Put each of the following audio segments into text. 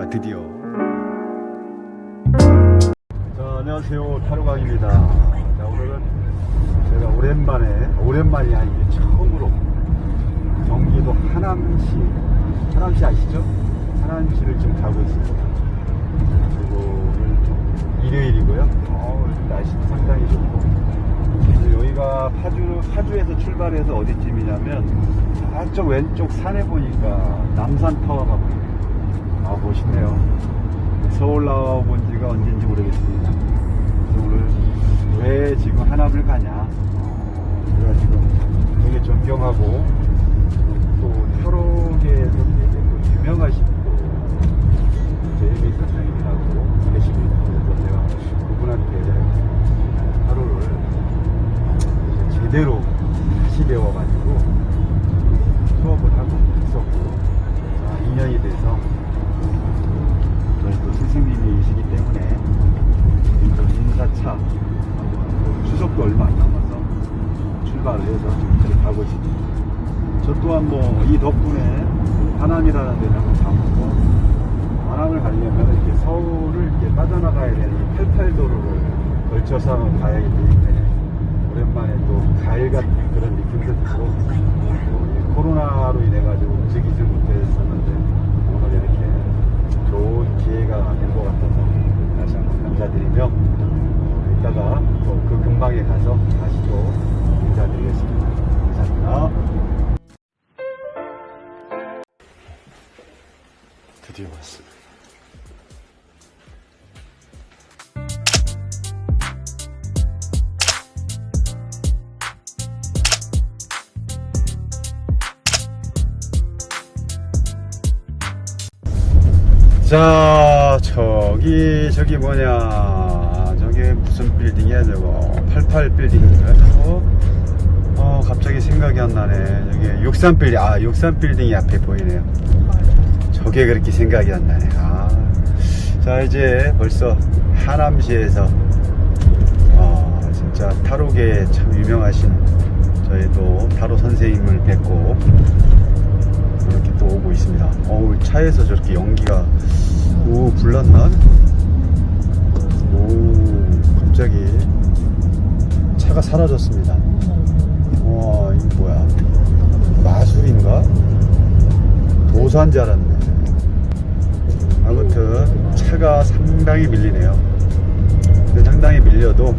제가 드디어 안녕하세요, 타로강입니다. 자, 오늘은 제가 오랜만이 아니고 처음으로 경기도 하남시 아시죠? 하남시를 지금 가고 있습니다. 그리고 오늘 일요일이고요. 날씨도 상당히 좋고, 여기가 파주에서 출발해서 어디쯤이냐면 저쪽 왼쪽 산에 보니까 남산타워가 보이네요. 멋있네요. 서울 나와본 지가 언제인지 모르겠습니다. 그래서 오늘 왜 지금 하남을 가냐, 제가 지금 되게 존경하고 또 타로계에서 되게 또 유명하신 또 제이미 선생님이라고 계십니다. 그래서 제가 그분한테 타로를 제대로 다시 배워가지고 수업을 하고 있었고, 2년이 돼서 저희 또 스승님이시기 때문에 인사차 추석도 얼마 안 남아서 출발을 해서 지금 가고 있습니다. 저 또한 이 덕분에 하남이라는 데를 한번 가보고, 하남을 가려면 이렇게 서울을 이렇게 빠져나가야 되는 88도로를 걸쳐서 가야 하기 때문에 오랜만에 또 가을 같은 그런 느낌도 들고, 또 코로나로 인해 가지고 움직이지 못했었는데 오늘 이렇게 좋은 기회가 된 것 같아서 다시 한번 감사드리며, 이따가 또 그 근방에 가서 다시 또 인사드리겠습니다. 감사합니다. 드디어 왔습니다. 자, 저기 뭐냐, 저게 무슨 빌딩이야 저거. 88 빌딩인가 저거. 갑자기 생각이 안 나네. 저게 63 빌딩, 63 빌딩이 앞에 보이네요. 저게 그렇게 생각이 안 나네. 자, 이제 벌써 하남시에서 진짜 타로계에 참 유명하신 저희도 타로 선생님을 뵙고 이렇게 또 오고 있습니다. 차에서 저렇게 연기가 불났나? 갑자기 차가 사라졌습니다. 와, 이거 뭐야, 마술인가? 도사인 줄 알았네. 아무튼 차가 상당히 밀리네요. 근데 상당히 밀려도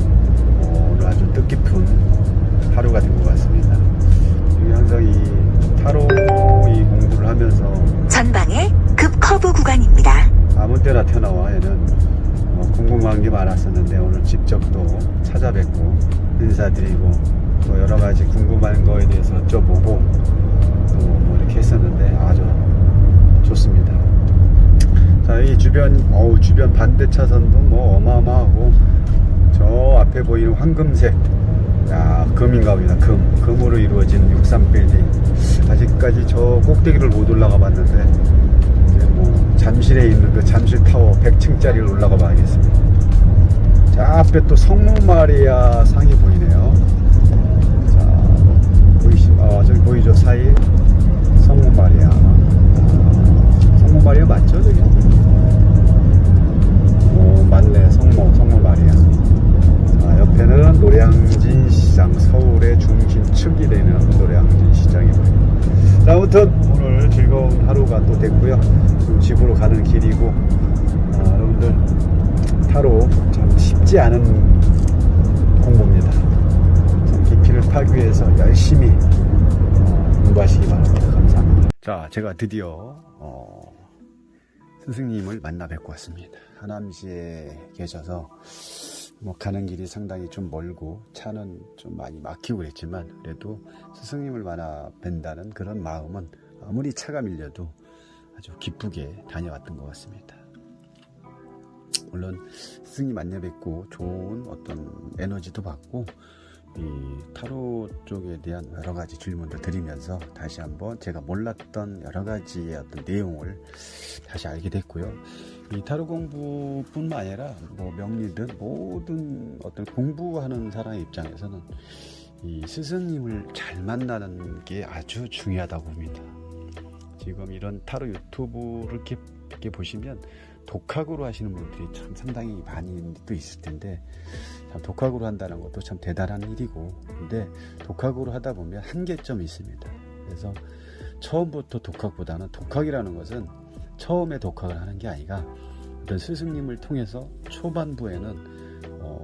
오늘 아주 뜻깊은 하루가 된 것 같습니다. 여기 항상 이 타로 공부를 하면서 전방에 급 커브 구간입니다. 아무 때나 튀어나와. 얘는 궁금한 게 많았었는데 오늘 직접 또 찾아뵙고 인사드리고 또 여러가지 궁금한 거에 대해서 여쭤보고 또 이렇게 했었는데 아주 좋습니다. 자, 이 주변 반대 차선도 어마어마하고, 저 앞에 보이는 황금색, 금인가 봅니다. 금으로 이루어진 63 빌딩. 아직까지 저 꼭대기를 못 올라가 봤는데, 이제 잠실에 있는 그 잠실타워 100층짜리를 올라가 봐야겠습니다. 자, 앞에 또 성모마리아 상이 보이네요. 자, 저기 보이죠? 사이 성모마리아. 성모마리아 맞죠? 저기? 맞네. 성모마리아. 옆에는 노량진 시장, 서울의 중심축이 되는 노량진 시장이고요. 자, 아무튼 오늘 즐거운 하루가 또 됐고요. 지금 집으로 가는 길이고, 여러분들 타로 참 쉽지 않은 공부입니다. 참 깊이를 파기 위해서 열심히 공부하시기 바랍니다. 감사합니다. 자, 제가 드디어 스승님을 만나 뵙고 왔습니다. 하남시에 계셔서 가는 길이 상당히 좀 멀고 차는 좀 많이 막히고 그랬지만, 그래도 스승님을 만나 뵌다는 그런 마음은 아무리 차가 밀려도 아주 기쁘게 다녀왔던 것 같습니다. 물론 스승님 만나 뵙고 좋은 어떤 에너지도 받고, 이 타로 쪽에 대한 여러 가지 질문도 드리면서 다시 한번 제가 몰랐던 여러 가지의 어떤 내용을 다시 알게 됐고요. 이 타로 공부뿐만 아니라 명리든 모든 어떤 공부하는 사람의 입장에서는 이 스승님을 잘 만나는 게 아주 중요하다고 봅니다. 지금 이런 타로 유튜브를 이렇게 이렇게 보시면 독학으로 하시는 분들이 참 상당히 많이 또 있을 텐데, 참 독학으로 한다는 것도 참 대단한 일이고, 근데 독학으로 하다 보면 한계점이 있습니다. 그래서 처음부터 독학보다는, 독학이라는 것은 처음에 독학을 하는 게 아니라 어떤 스승님을 통해서 초반부에는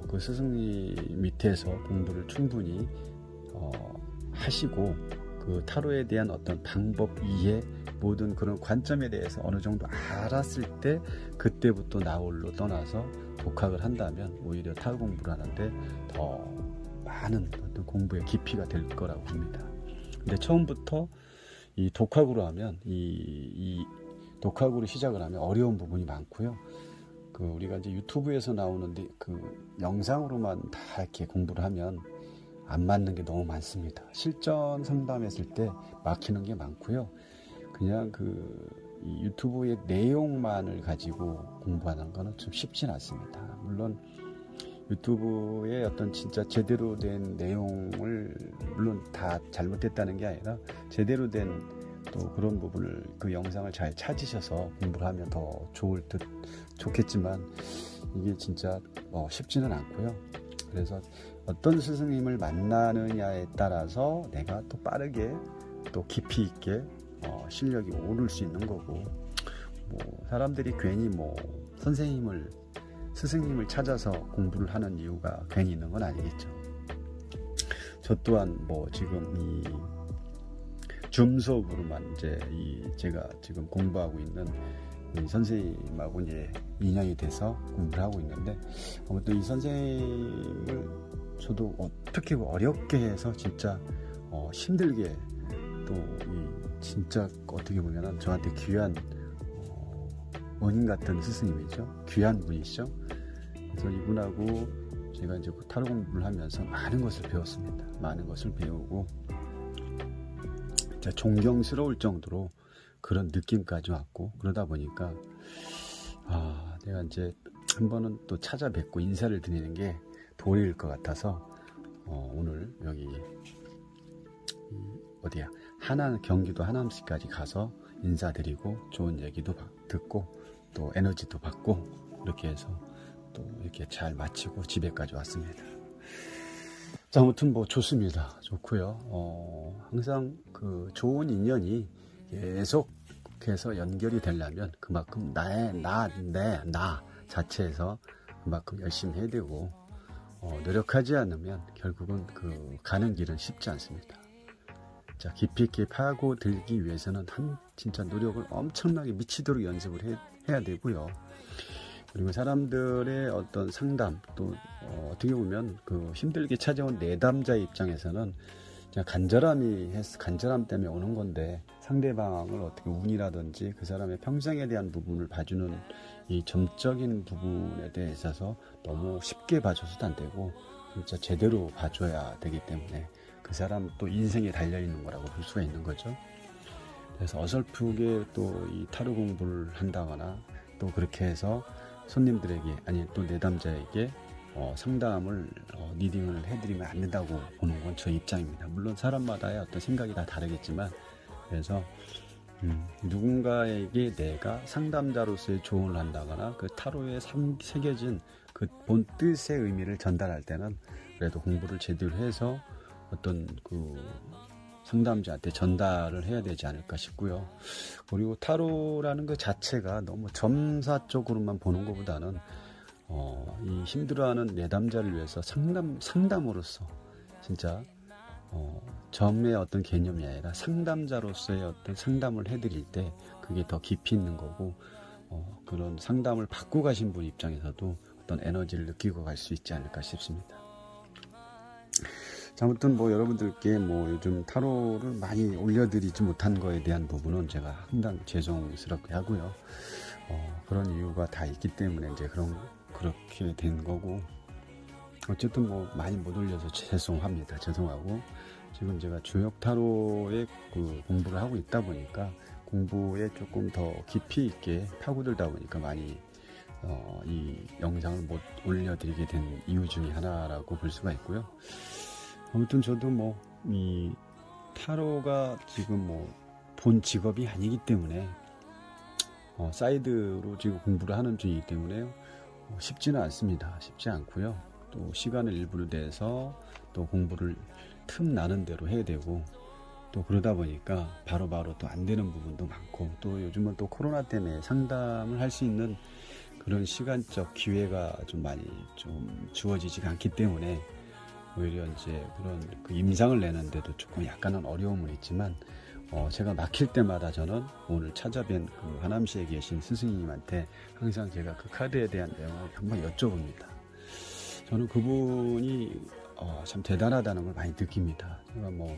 그 스승님 밑에서 공부를 충분히 하시고, 그 타로에 대한 어떤 방법 이해, 모든 그런 관점에 대해서 어느 정도 알았을 때 그때부터 나홀로 떠나서 독학을 한다면 오히려 타로 공부를 하는데 더 많은 어떤 공부의 깊이가 될 거라고 봅니다. 근데 처음부터 이 독학으로 하면, 이 독학으로 시작을 하면 어려운 부분이 많고요. 그 우리가 이제 유튜브에서 나오는데 그 영상으로만 다 이렇게 공부를 하면 안 맞는 게 너무 많습니다. 실전 상담했을 때 막히는 게 많고요. 그냥 이 유튜브의 내용만을 가지고 공부하는 거는 좀 쉽진 않습니다. 물론 유튜브의 어떤 진짜 제대로 된 내용을, 물론 다 잘못됐다는 게 아니라 제대로 된 또 그런 부분을, 그 영상을 잘 찾으셔서 공부를 하면 더 좋겠지만 이게 진짜 쉽지는 않고요. 그래서 어떤 스승님을 만나느냐에 따라서 내가 또 빠르게 또 깊이 있게 실력이 오를 수 있는 거고, 사람들이 괜히 스승님을 찾아서 공부를 하는 이유가 괜히 있는 건 아니겠죠. 저 또한 지금 이 줌 수업으로만 제가 지금 공부하고 있는 이 선생님하고 이제 인연이 돼서 공부를 하고 있는데, 아무튼 이 선생님을 저도 어떻게 어렵게 해서 진짜 힘들게, 또 진짜 어떻게 보면은 저한테 귀한 원인 같은 스승님이죠. 귀한 분이시죠. 그래서 이분하고 제가 이제 타로 공부를 하면서 많은 것을 배웠습니다. 많은 것을 배우고 진짜 존경스러울 정도로 그런 느낌까지 왔고, 그러다 보니까 내가 이제 한 번은 또 찾아뵙고 인사를 드리는 게 도리일 것 같아서 오늘 여기 어디야, 경기도 하남시까지 가서 인사드리고 좋은 얘기도 듣고 또 에너지도 받고, 이렇게 해서 또 이렇게 잘 마치고 집에까지 왔습니다. 자, 아무튼 좋습니다. 좋고요. 항상 그 좋은 인연이 계속해서 연결이 되려면 그만큼 나 자체에서 그만큼 열심히 해야 되고, 노력하지 않으면 결국은 가는 길은 쉽지 않습니다. 자, 깊이 있게 파고들기 위해서는 진짜 노력을 엄청나게 미치도록 연습을 해야 되고요. 그리고 사람들의 어떤 상담, 또 어떻게 보면 힘들게 찾아온 내담자의 입장에서는 간절함 때문에 오는 건데, 상대방을 어떻게 운이라든지 그 사람의 평생에 대한 부분을 봐주는 이 점적인 부분에 대해 있어서 너무 쉽게 봐줘서도 안 되고, 진짜 제대로 봐줘야 되기 때문에 그 사람 또 인생에 달려있는 거라고 볼 수가 있는 거죠. 그래서 어설프게 또 이 타로 공부를 한다거나 또 그렇게 해서 손님들에게, 아니 또 내담자에게 상담을 리딩을 해드리면 안 된다고 보는 건 저 입장입니다. 물론 사람마다의 어떤 생각이 다 다르겠지만, 그래서 누군가에게 내가 상담자로서의 조언을 한다거나 그 타로에 새겨진 그 본 뜻의 의미를 전달할 때는 그래도 공부를 제대로 해서 어떤 상담자한테 전달을 해야 되지 않을까 싶고요. 그리고 타로라는 것 자체가 너무 점사 쪽으로만 보는 것보다는 이 힘들어하는 내담자를 위해서 상담으로서 진짜 점의 어떤 개념이 아니라 상담자로서의 어떤 상담을 해드릴 때 그게 더 깊이 있는 거고, 그런 상담을 받고 가신 분 입장에서도 어떤 에너지를 느끼고 갈 수 있지 않을까 싶습니다. 자, 아무튼 여러분들께 요즘 타로를 많이 올려드리지 못한 거에 대한 부분은 제가 항상 죄송스럽게 하고요. 그런 이유가 다 있기 때문에 이제 그렇게 된 거고, 어쨌든 많이 못 올려서 죄송하고, 지금 제가 주역 타로의 공부를 하고 있다 보니까 공부에 조금 더 깊이 있게 파고들다 보니까 많이 이 영상을 못 올려드리게 된 이유 중에 하나라고 볼 수가 있고요. 아무튼 저도 이 타로가 지금 본 직업이 아니기 때문에 사이드로 지금 공부를 하는 중이기 때문에 쉽지는 않습니다. 쉽지 않고요. 또 시간을 일부러 내서 또 공부를 틈 나는 대로 해야 되고, 또 그러다 보니까 바로바로 또 안 되는 부분도 많고, 또 요즘은 또 코로나 때문에 상담을 할 수 있는 그런 시간적 기회가 좀 많이 좀 주어지지가 않기 때문에 오히려 이제 그런 그 임상을 내는데도 조금 약간은 어려움은 있지만, 제가 막힐 때마다 저는 오늘 찾아뵌 그 하남시에 계신 스승님한테 항상 제가 그 카드에 대한 내용을 한번 여쭤봅니다. 저는 그분이 참 대단하다는 걸 많이 느낍니다. 제가 뭐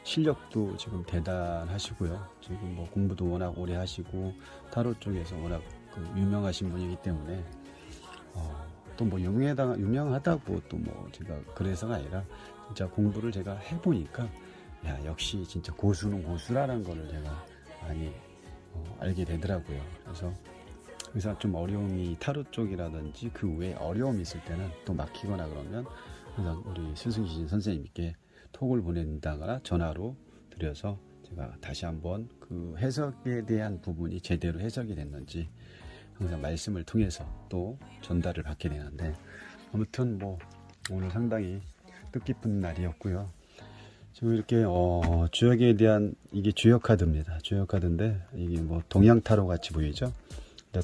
실력도 지금 대단하시고요. 지금 뭐 공부도 워낙 오래 하시고 타로 쪽에서 워낙 그 유명하신 분이기 때문에 또 뭐 유명하다고 또 뭐 제가 그래서가 아니라 진짜 공부를 제가 해보니까 야, 역시 진짜 고수는 고수라는 거를 제가 많이 알게 되더라고요. 그래서 좀 어려움이 타로 쪽이라든지 그 외에 어려움이 있을 때는 또 막히거나 그러면 항상 우리 스승이신 선생님께 톡을 보낸다거나 전화로 드려서 제가 다시 한번 그 해석에 대한 부분이 제대로 해석이 됐는지 항상 말씀을 통해서 또 전달을 받게 되는데, 아무튼 뭐 오늘 상당히 뜻깊은 날이었고요. 지금 이렇게 주역에 대한 이게 주역 카드입니다. 주역 카드인데 이게 뭐 동양 타로 같이 보이죠?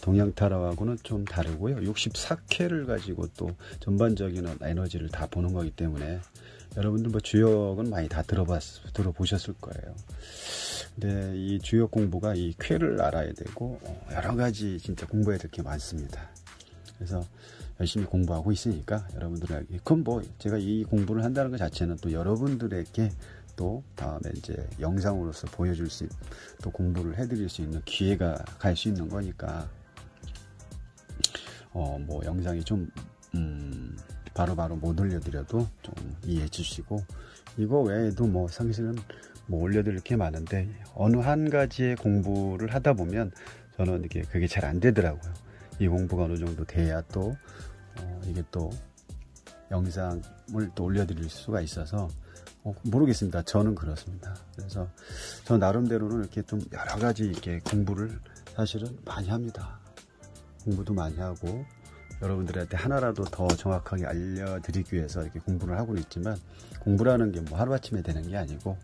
동양 타로하고는 좀 다르고요. 64K를 가지고 또 전반적인 에너지를 다 보는 거기 때문에 여러분들 뭐 주역은 많이 다 들어보셨을 거예요. 근데 이 주역 공부가 이 쾌를 알아야 되고 여러 가지 진짜 공부해야 될 게 많습니다. 그래서 열심히 공부하고 있으니까 여러분들에게, 그럼 뭐 제가 이 공부를 한다는 것 자체는 또 여러분들에게 또 다음에 이제 영상으로서 보여줄 또 공부를 해드릴 수 있는 기회가 갈 수 있는 거니까 뭐 영상이 좀 바로바로 못 올려드려도 좀 이해해 주시고, 이거 외에도 뭐 사실은 뭐 올려드릴 게 많은데 어느 한 가지의 공부를 하다 보면 저는 이게 그게 잘 안 되더라고요. 이 공부가 어느 정도 돼야 또 이게 또 영상을 또 올려드릴 수가 있어서 모르겠습니다. 저는 그렇습니다. 그래서 저 나름대로는 이렇게 좀 여러 가지 이렇게 공부를 사실은 많이 합니다. 공부도 많이 하고 여러분들한테 하나라도 더 정확하게 알려드리기 위해서 이렇게 공부를 하고는 있지만, 공부라는 게 뭐 하루아침에 되는 게 아니고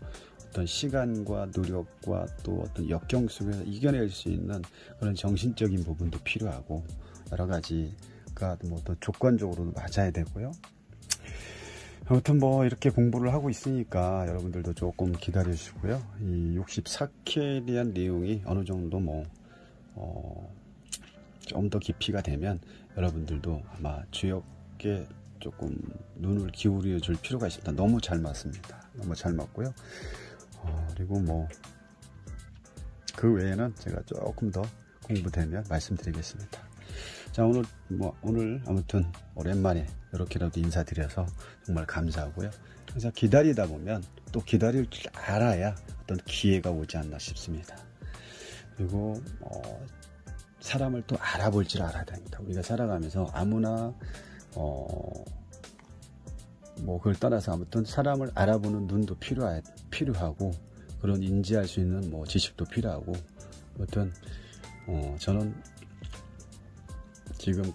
어떤 시간과 노력과 또 어떤 역경 속에서 이겨낼 수 있는 그런 정신적인 부분도 필요하고 여러 가지가 뭐 또 조건적으로도 맞아야 되고요. 아무튼 뭐 이렇게 공부를 하고 있으니까 여러분들도 조금 기다려 주시고요. 이 64K에 대한 내용이 어느 정도 뭐 좀 더 깊이가 되면 여러분들도 아마 주역에 조금 눈을 기울여 줄 필요가 있습니다. 너무 잘 맞습니다. 너무 잘 맞고요. 그리고 뭐 그 외에는 제가 조금 더 공부되면 말씀드리겠습니다. 자, 오늘 아무튼 오랜만에 이렇게라도 인사드려서 정말 감사하고요. 그래서 기다리다 보면 또 기다릴 줄 알아야 어떤 기회가 오지 않나 싶습니다. 그리고 사람을 또 알아볼 줄 알아야 됩니다. 우리가 살아가면서 아무나 뭐 그걸 따라서 아무튼 사람을 알아보는 눈도 필요하고 그런 인지할 수 있는 뭐 지식도 필요하고, 아무튼 저는 지금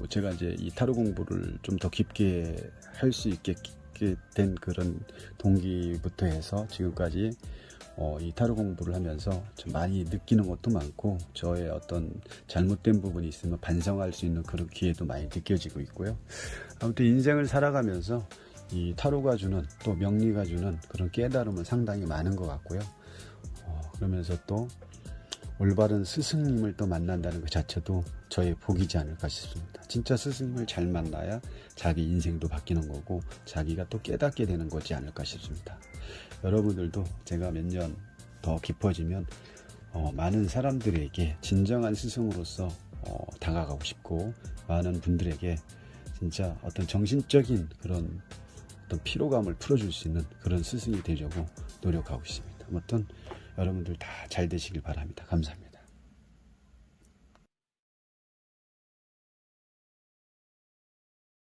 제가 이제 이 타로 공부를 좀 더 깊게 할 수 있게 된 그런 동기부터 해서 지금까지 이 타로 공부를 하면서 좀 많이 느끼는 것도 많고, 저의 어떤 잘못된 부분이 있으면 반성할 수 있는 그런 기회도 많이 느껴지고 있고요. 아무튼 인생을 살아가면서 이 타로가 주는 또 명리가 주는 그런 깨달음은 상당히 많은 것 같고요. 그러면서 또 올바른 스승님을 또 만난다는 것 자체도 저의 복이지 않을까 싶습니다. 진짜 스승님을 잘 만나야 자기 인생도 바뀌는 거고 자기가 또 깨닫게 되는 거지 않을까 싶습니다. 여러분들도 제가 몇 년 더 깊어지면 많은 사람들에게 진정한 스승으로서 다가가고 싶고, 많은 분들에게 진짜 어떤 정신적인 그런 어떤 피로감을 풀어줄 수 있는 그런 스승이 되려고 노력하고 있습니다. 아무튼 여러분들 다 잘 되시길 바랍니다. 감사합니다.